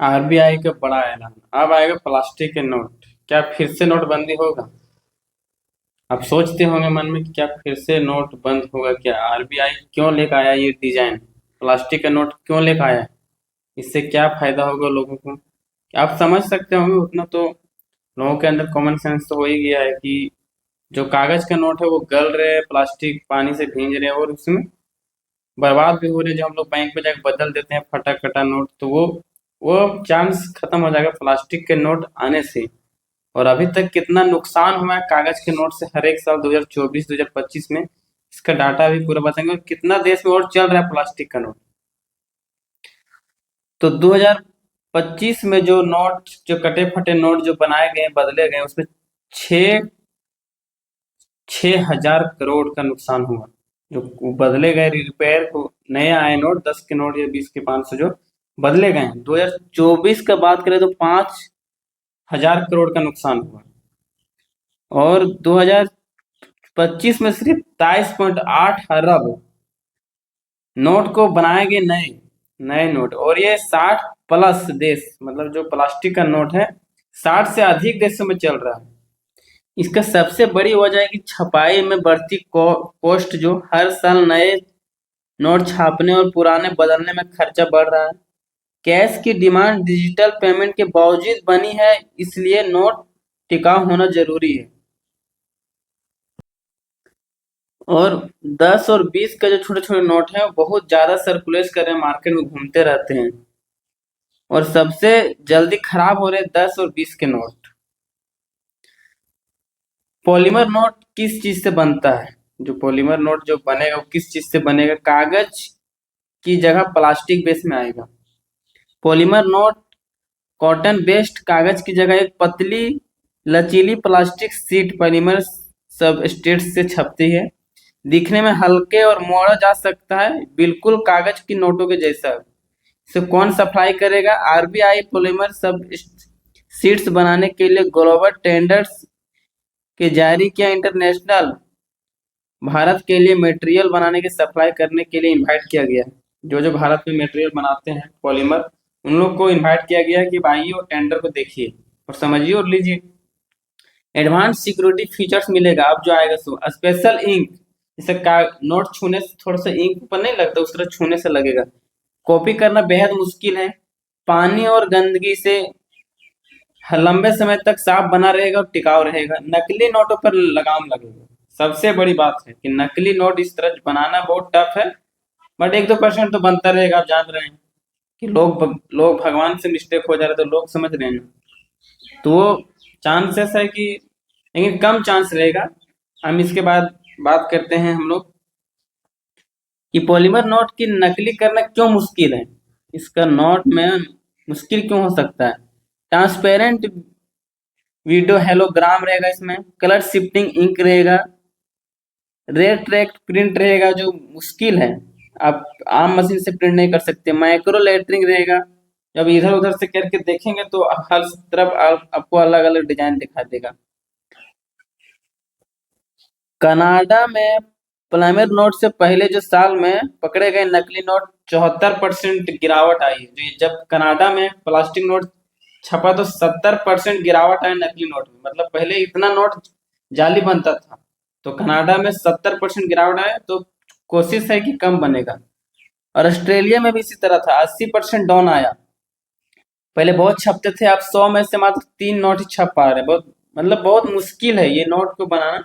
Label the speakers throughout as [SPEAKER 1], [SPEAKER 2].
[SPEAKER 1] RBI का बड़ा ऐलान। अब आएगा प्लास्टिक के नोट। क्या फिर से नोटबंदी होगा? आप सोचते होंगे मन में कि क्या फिर से नोट बंद होगा? क्या आरबीआई क्यों लेकर आया ये डिजाइन? प्लास्टिक का नोट क्यों लेकर आया? इससे क्या फायदा होगा लोगों को? आप समझ सकते होंगे उतना तो। लोगों के अंदर कॉमन सेंस तो हो ही गया है कि जो कागज का नोट है वो गल रहे हैं, प्लास्टिक पानी से भींज रहे हैं और उसमें बर्बाद भी हो रहे हैं। जो हम लोग बैंक में जाकर बदल देते हैं फटा कटा नोट, तो वो चांस खत्म हो जाएगा प्लास्टिक के नोट आने से। और अभी तक कितना नुकसान हुआ है कागज के नोट से हर एक साल 2024 2025 में, इसका डाटा भी पूरा बताएंगे। और कितना देश में और चल रहा है प्लास्टिक का नोट। तो 2025 में जो नोट, जो कटे फटे नोट जो बनाए गए बदले गए, उसमें छः 6,000 करोड़ का नुकसान हुआ। जो बदले गए रिपेयर को, नए आए नोट 10 के नोट या 20 के 500 जो बदले गए हैं, 2024 का बात करें तो 5,000 करोड़ का नुकसान हुआ। और 2025 में सिर्फ 23.8 अरब नोट को बनाए गए, नए नए नोट। और ये 60+ देश, मतलब जो प्लास्टिक का नोट है 60 से अधिक देशों में चल रहा है। इसका सबसे बड़ी वजह है कि छपाई में बढ़ती कॉस्ट, जो हर साल नए नोट छापने और पुराने बदलने में खर्चा बढ़ रहा है। कैश की डिमांड डिजिटल पेमेंट के बावजूद बनी है, इसलिए नोट टिकाऊ होना जरूरी है। और 10 और 20 का जो छोटे छोटे नोट हैं वो बहुत ज्यादा सर्कुलेट कर रहे हैं, मार्केट में घूमते रहते हैं। और सबसे जल्दी खराब हो रहे हैं 10 और 20 के नोट। पॉलीमर नोट किस चीज से बनता है? जो पॉलीमर नोट जो बनेगा वो किस चीज से बनेगा? कागज की जगह प्लास्टिक बेस में आएगा। पॉलीमर नोट कॉटन बेस्ड कागज की जगह एक पतली लचीली प्लास्टिक शीट पॉलीमर सबस्ट्रेट से छपती है। दिखने में हल्के और मोड़ा जा सकता है, बिल्कुल कागज की नोटों के जैसा। इसे कौन सप्लाई करेगा? आरबीआई पॉलीमर सब शीट्स बनाने के लिए ग्लोबल टेंडर्स के जारी किया। इंटरनेशनल भारत के लिए मटेरियल बनाने की सप्लाई करने के लिए इनवाइट किया गया है। जो जो भारत में मटेरियल बनाते हैं पॉलीमर, उन लोग को इनवाइट किया गया है कि आइए और टेंडर को देखिए और समझिए और लीजिए। एडवांस सिक्योरिटी फीचर्स मिलेगा। अब जो आएगा सो स्पेशल इंक, जैसे का नोट छूने से थोड़ा सा इंक ऊपर नहीं लगता, उस तरह छूने से लगेगा। कॉपी करना बेहद मुश्किल है। पानी और गंदगी से लंबे समय तक साफ बना रहेगा और टिकाऊ रहेगा। नकली नोटों पर लगाम लगेगा। सबसे बड़ी बात है कि नकली नोट इस तरह बनाना बहुत टफ है, बट 1-2% तो बनता रहेगा। आप जान रहे हैं कि लोग भगवान से मिस्टेक हो जा रहे, तो लोग समझ रहे हैं। तो वो चांसेस है कि, लेकिन कम चांस रहेगा। हम इसके बाद बात करते हैं हम लोग कि पॉलीमर नोट की नकली करना क्यों मुश्किल है। इसका नोट में मुश्किल क्यों हो सकता है? ट्रांसपेरेंट वीडियो हेलोग्राम रहेगा, इसमें कलर शिफ्टिंग इंक रहेगा, रेड ट्रैक प्रिंट रहेगा जो मुश्किल है, आप आम मशीन से प्रिंट नहीं कर सकते। माइक्रो लेटरिंग रहेगा, जब इधर उधर से करके देखेंगे तो हर तरफ आपको अलग अलग डिजाइन दिखा देगा। कनाडा में पॉलीमर नोट से पहले जो साल में पकड़े गए नकली नोट 74% गिरावट आई है। जब कनाडा में प्लास्टिक नोट छपा तो 70% गिरावट आई नकली नोट में। मतलब पहले इतना नोट जाली बनता था, तो कनाडा में 70% गिरावट आया, तो कोशिश है कि कम बनेगा। और ऑस्ट्रेलिया में भी इसी तरह था, 80% डाउन आया। पहले बहुत छपते थे, अब 100 में से मात्र 3 नोट ही छप पा रहे। बहुत मतलब बहुत मुश्किल है ये नोट को बनाना,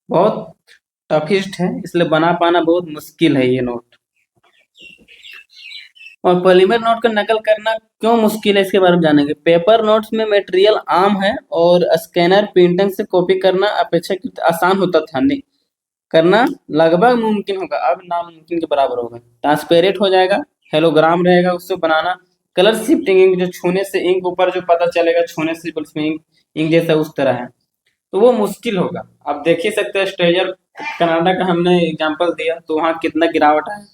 [SPEAKER 1] बहुत टफिस्ट है, इसलिए बना पाना बहुत मुश्किल है ये नोट। और पॉलीमर नोट का नकल करना क्यों मुश्किल है, इसके बारे में जानेंगे। पेपर नोट्स में मटेरियल आम है और स्कैनर प्रिंटिंग से कॉपी करना अपेक्षाकृत आसान होता था। नहीं करना लगभग मुमकिन होगा, अब नामुमकिन के बराबर होगा। ट्रांसपेरेंट हो जाएगा, हेलोग्राम रहेगा, उससे बनाना। कलर शिफ्टिंग इंक, जो छूने से इंक ऊपर जो पता चलेगा, छूने से उसमें इंक इंक जैसा उस तरह है, तो वो मुश्किल होगा। आप देख ही सकते हैं स्ट्रेजर कनाडा का हमने एग्जांपल दिया, तो वहाँ कितना गिरावट आया।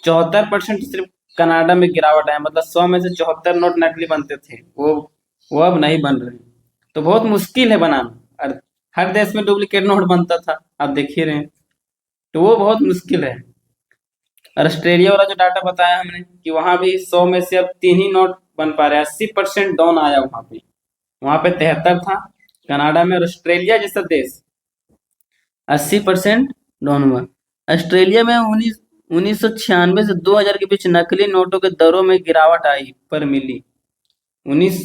[SPEAKER 1] 74% सिर्फ कनाडा में गिरावट आया, मतलब 100 में से 74 नोट नकली बनते थे, वो अब नहीं बन रहे। तो बहुत मुश्किल है बनाना। और हर देश में डुप्लीकेट नोट बनता था, आप देख ही रहे हैं। तो वो बहुत मुश्किल है। और ऑस्ट्रेलिया वाला जो डाटा बताया हमने कि वहां भी 100 में से अब 3 ही नोट बन पा रहे हैं, 80% डाउन आया वहां पे 73 था कनाडा में। और ऑस्ट्रेलिया जैसा देश 80% डाउन हुआ। ऑस्ट्रेलिया में 1996 से 2000 के बीच नकली नोटों के दरों में गिरावट आई पर मिली। 19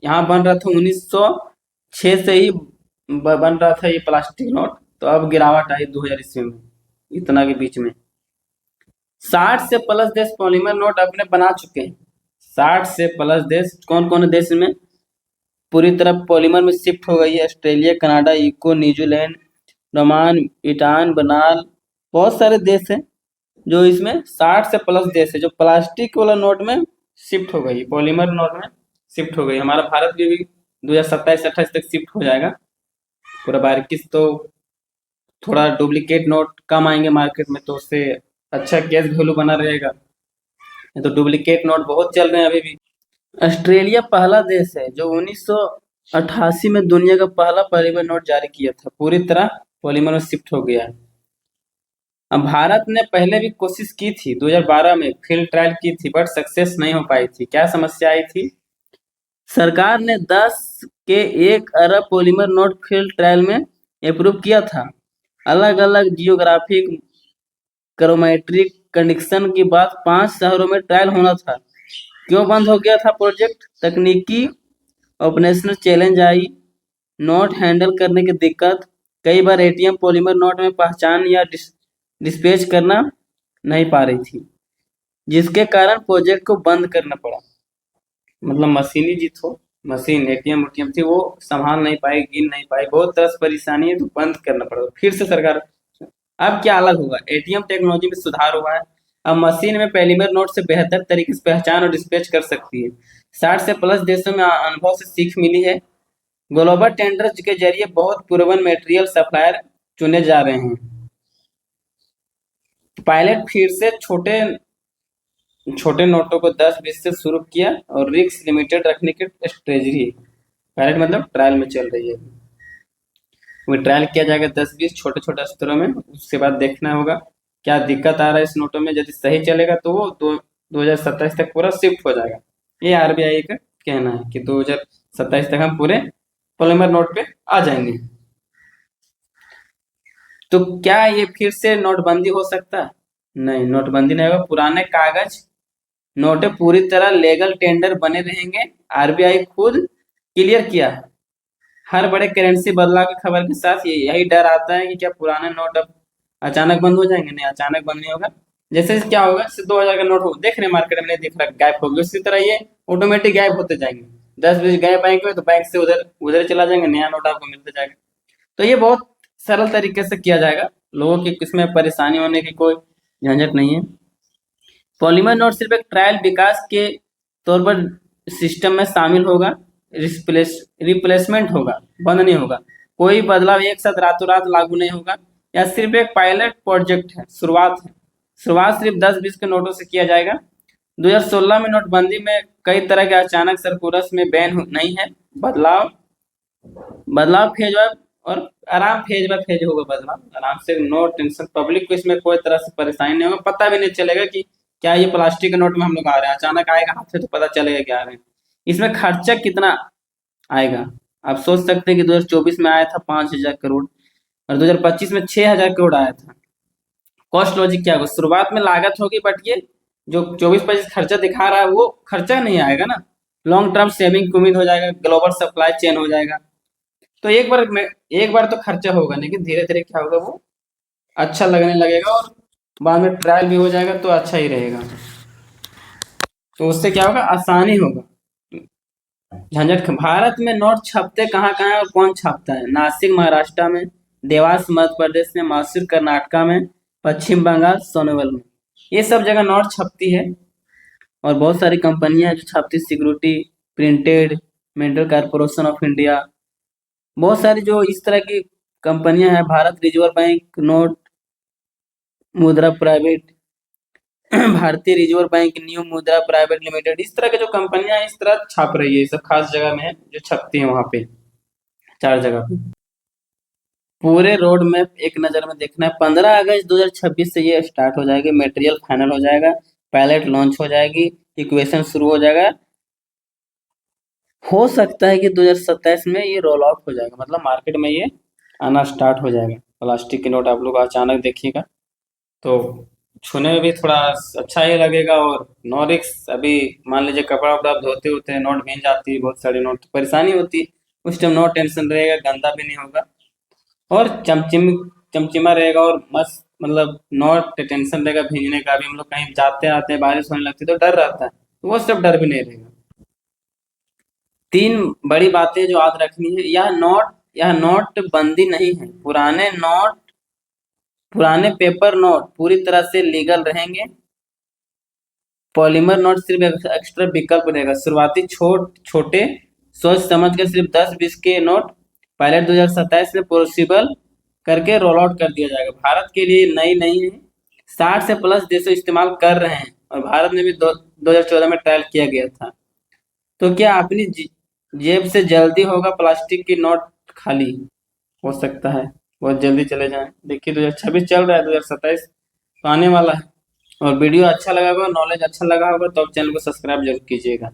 [SPEAKER 1] यहाँ बन रहा था 1906 से ही बन रहा था ये प्लास्टिक नोट, तो अब गिरावट आई 2000 ईस्वी में इतना के बीच में। 60 से प्लस देश पॉलीमर नोट अपने बना चुके हैं। 60 से प्लस देश कौन कौन देश में पूरी तरह पॉलीमर में शिफ्ट हो गई है? ऑस्ट्रेलिया, कनाडा, इको, न्यूजीलैंड, ओमान, ईरान, बनाल, बहुत सारे देश हैं जो इसमें 60 से प्लस देश है जो प्लास्टिक वाला नोट में शिफ्ट हो गई, पॉलीमर नोट में शिफ्ट हो गई। हमारा भारत भी 2027-28 तक शिफ्ट हो जाएगा पूरा। बारीकी तो थोड़ा डुप्लीकेट नोट कम आएंगे मार्केट में, तो उससे अच्छा कैश वैल्यू बना रहेगा। ये तो डुप्लीकेट नोट बहुत चल रहे हैं अभी भी। ऑस्ट्रेलिया पहला देश है जो 1988 में दुनिया का पहला पॉलीमर नोट जारी किया था, पूरी तरह पॉलीमर में शिफ्ट हो गया है। अब भारत ने पहले भी कोशिश की थी 2012 में, फील्ड ट्रायल की थी, बट सक्सेस नहीं हो पाई थी। क्या समस्या आई थी? सरकार ने 10 के 1 अरब पॉलीमर नोट फील्ड ट्रायल में अप्रूव किया था। अलग अलग जियोग्राफिक क्रोमेट्रिक कंडीशन की बात 5 शहरों में ट्रायल होना था। क्यों बंद हो गया था प्रोजेक्ट? तकनीकी operational challenge I, note handle करने की दिक्कत, कई बार एटीएम पॉलीमर नोट में पहचान या डिस्पैच करना नहीं पा रही थी, जिसके कारण प्रोजेक्ट को बंद करना पड़ा। मतलब मशीनी जी थो मशीन एटीएम उटीएम थी वो संभाल नहीं पाई, गिन नहीं पाई, बहुत तरह से परेशानी है, तो बंद करना पड़ा। फिर से सरकार, अब क्या अलग होगा? एटीएम टेक्नोलॉजी में सुधार हुआ है, अब मशीन में पॉलीमर नोट से बेहतर तरीके से पहचान और डिस्पैच कर सकती है। 60 से प्लस देशों में अनुभव से सीख मिली है। ग्लोबल टेंडर्स के जरिए बहुत प्रोवन मटेरियल सप्लायर चुने जा रहे हैं। पायलट फिर से छोटे छोटे नोटों को 10-20 से शुरू किया और रिस्क लिमिटेड रखने की स्ट्रेटजी। पायलट मतलब ट्रायल में चल रही है, वो ट्रायल किया जाएगा 10-20 छोटे छोटे स्तरों में। उसके बाद देखना होगा क्या दिक्कत आ रहा है इस नोटों में। यदि सही चलेगा तो वो 2027 तक पूरा शिफ्ट हो जाएगा। ये आरबीआई का कहना है कि 2027 तक हम पूरे पॉलीमर नोट पे आ जाएंगे। तो क्या ये फिर से नोटबंदी हो सकता है? नहीं, नोटबंदी नहीं होगा। पुराने कागज नोटें पूरी तरह लीगल टेंडर बने रहेंगे, आरबीआई खुद क्लियर किया है। हर बड़े करेंसी बदलाव की खबर के साथ यही डर आता है कि क्या पुराने नोट अब अचानक बंद हो जाएंगे? नहीं, अचानक बंद नहीं होगा। जैसे क्या होगा, जैसे 2000 का नोट हो देख रहे हैं मार्केट में, नहीं दिख रहा, गायब हो गया, उसी तरह ये ऑटोमेटिक गायब होते जाएंगे। 10 बजे गए बैंक में तो बैंक से उधर उधर चला जाएंगे, नया नोट आपको मिलता जाएगा। तो ये बहुत सरल तरीके से किया जाएगा, लोगों की इसमें परेशानी होने की कोई झंझट नहीं है। पॉलीमर नोट सिर्फ एक ट्रायल विकास के तौर पर सिस्टम में शामिल होगा, रिप्लेसमेंट होगा, बंद नहीं होगा। कोई बदलाव एक साथ रातों रात लागू नहीं होगा। यह सिर्फ एक पायलट प्रोजेक्ट है, शुरुआत है। शुरुआत सिर्फ 10-20 के नोटों से किया जाएगा। 2016 में नोटबंदी में कई तरह के अचानक सर्कुलर्स में बैन नहीं है। बदलाव बदलाव फेज बाय और आराम फेज बाय फेज होगा बदलाव, आराम से, नो टेंशन। पब्लिक को इसमें कोई तरह से परेशानी नहीं होगा, पता भी नहीं चलेगा कि क्या ये प्लास्टिक के नोट में हम लोग आ रहे हैं। अचानक आएगा हाथ से तो पता चलेगा क्या आ रहे हैं। इसमें खर्चा कितना आएगा आप सोच सकते हैं कि 2024 में आया था 5,000 करोड़ और 2025 में 6,000 करोड़ आया था। कॉस्ट लॉजिक क्या होगा? शुरुआत में लागत होगी, बट ये जो 24-25 खर्चा दिखा रहा है वो खर्चा नहीं आएगा ना। लॉन्ग टर्म सेविंग की उम्मीद हो जाएगा, ग्लोबल सप्लाई चेन हो जाएगा। तो एक बार तो खर्चा होगा, लेकिन धीरे धीरे क्या होगा, वो अच्छा लगने लगेगा और बाद में ट्रायल भी हो जाएगा तो अच्छा ही रहेगा। तो उससे क्या होगा, आसानी होगा, झंझट। भारत में नोट छपते कहाँ कहाँ है और कौन छापता है? नासिक महाराष्ट्र में, देवास मध्य प्रदेश में, मैसूर कर्नाटका में, पश्चिम बंगाल सोनभद्र में, ये सब जगह नोट छपती है। और बहुत सारी कंपनियां जो छापती, security printed, metal corporation of India, बहुत सारी जो इस तरह की कंपनियां हैं। Bharat reserve bank note Mudra private, Bharatiya reserve bank new Mudra private limited, इस तरह की जो कंपनियां इस तरह छाप रही है, सब खास जगह में है जो छपती है वहां पे, 4 जगह पे। पूरे रोड मैप एक नज़र में देखना है। 15 अगस्त 2026 से ये स्टार्ट हो जाएगी, मटेरियल फाइनल हो जाएगा, पायलट लॉन्च हो जाएगी, इक्वेशन शुरू हो जाएगा। हो सकता है कि 2027 में ये रोल आउट हो जाएगा, मतलब मार्केट में ये आना स्टार्ट हो जाएगा। प्लास्टिक की नोट आप लोग अचानक देखिएगा तो छूने में भी थोड़ा अच्छा ही लगेगा, और नो रिस्क। अभी मान लीजिए कपड़ा वपड़ा आप धोते होते हैं, नोट भींग जाती है, बहुत सारी नोट, तो परेशानी होती है। उस टाइम नो टेंशन रहेगा, गंदा भी नहीं होगा और चमचमा रहेगा और मस्त, मतलब नो टेंशन रहेगा भीगने का भी। हम लोग कहीं जाते आते हैं, बारिश होने लगती है तो डर रहता है, तो वो सब डर भी नहीं रहेगा। तीन बड़ी बातें जो याद रखनी है, यह नोट बंदी नहीं है। पुराने पेपर नोट पूरी तरह से लीगल रहेंगे। पॉलीमर नोट सिर्फ एक एक्स्ट्रा विकल्प रहेगा। शुरुआती छोटे सोच समझ के सिर्फ 10-20 के नोट पायलट 2027 में पॉसिबल करके रोल आउट कर दिया जाएगा। भारत के लिए नई नहीं है, 60 से प्लस देशों इस्तेमाल कर रहे हैं, और भारत में भी 2014 में ट्रायल किया गया था। तो क्या अपनी जेब से जल्दी होगा प्लास्टिक की नोट खाली? हो सकता है बहुत जल्दी चले जाएं। देखिए 2026 चल रहा है, 2027 तो आने वाला है। और वीडियो अच्छा लगा होगा, नॉलेज अच्छा लगा होगा तो आप चैनल को सब्सक्राइब जरूर कीजिएगा।